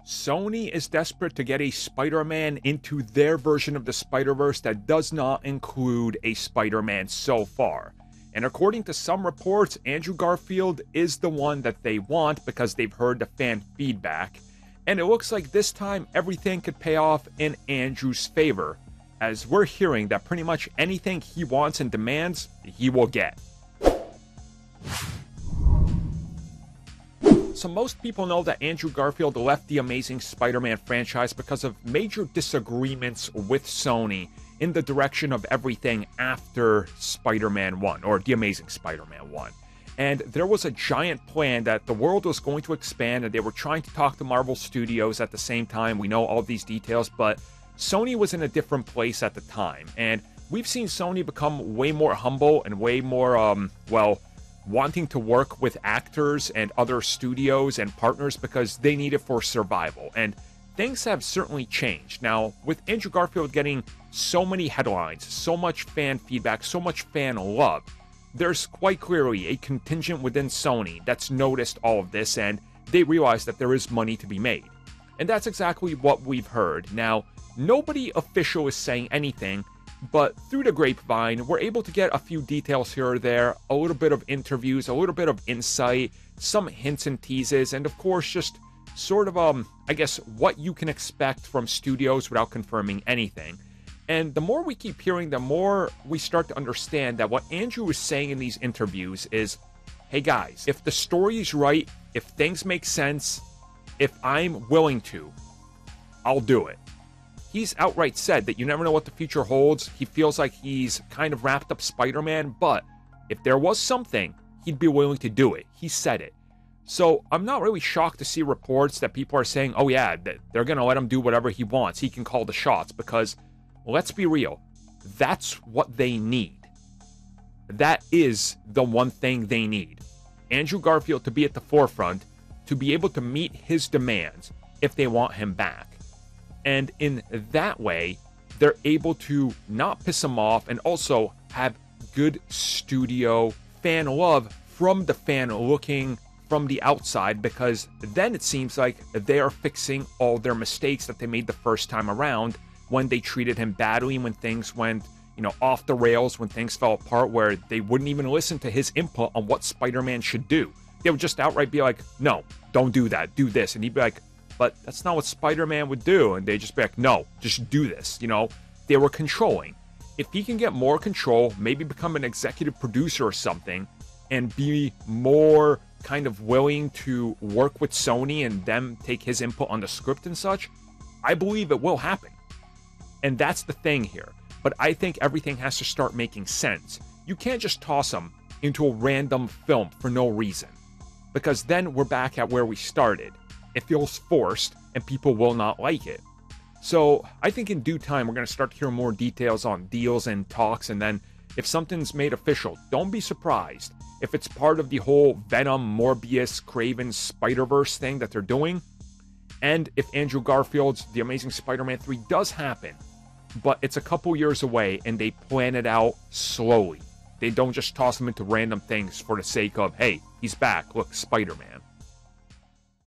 Sony is desperate to get a Spider-Man into their version of the Spider-Verse that does not include a Spider-Man so far. And according to some reports, Andrew Garfield is the one that they want because they've heard the fan feedback. And it looks like this time everything could pay off in Andrew's favor, as we're hearing that pretty much anything he wants and demands, he will get. So most people know that Andrew Garfield left the Amazing Spider-Man franchise because of major disagreements with Sony in the direction of everything after Spider-Man 1, or The Amazing Spider-Man 1. And there was a giant plan that the world was going to expand, and they were trying to talk to Marvel Studios at the same time. We know all these details, but Sony was in a different place at the time. And we've seen Sony become way more humble and way more, wanting to work with actors and other studios and partners because they need it for survival. And things have certainly changed. Now, with Andrew Garfield getting so many headlines, so much fan feedback, so much fan love, there's quite clearly a contingent within Sony that's noticed all of this, and they realize that there is money to be made. And that's exactly what we've heard. Now, nobody official is saying anything, but through the grapevine, we're able to get a few details here or there, a little bit of interviews, a little bit of insight, some hints and teases, and of course, just sort of, I guess, what you can expect from studios without confirming anything. And the more we keep hearing, the more we start to understand that what Andrew is saying in these interviews is, hey guys, if the story's right, if things make sense, if I'm willing to, I'll do it. He's outright said that you never know what the future holds. He feels like he's kind of wrapped up Spider-Man, but if there was something, he'd be willing to do it. He said it. So I'm not really shocked to see reports that people are saying, oh yeah, that they're going to let him do whatever he wants. He can call the shots because, let's be real, that's what they need. That is the one thing they need. Andrew Garfield to be at the forefront, to be able to meet his demands if they want him back. And in that way, they're able to not piss him off and also have good studio fan love from the fan looking from the outside, because then it seems like they are fixing all their mistakes that they made the first time around when they treated him badly, when things went, off the rails, when things fell apart, where they wouldn't even listen to his input on what Spider-Man should do. They would just outright be like, no, don't do that, do this. And he'd be like, but that's not what Spider-Man would do. And they'd just be like, no, just do this. They were controlling. If he can get more control, maybe become an executive producer or something, and be more kind of willing to work with Sony and them take his input on the script and such, I believe it will happen. And that's the thing here. But I think everything has to start making sense. You can't just toss him into a random film for no reason, because then we're back at where we started. It feels forced, and people will not like it. So I think in due time, we're going to start to hear more details on deals and talks, and then if something's made official, don't be surprised if it's part of the whole Venom, Morbius, Kraven, Spider-Verse thing that they're doing. And if Andrew Garfield's The Amazing Spider-Man 3 does happen, but it's a couple years away, and they plan it out slowly. They don't just toss him into random things for the sake of, hey, he's back, look, Spider-Man.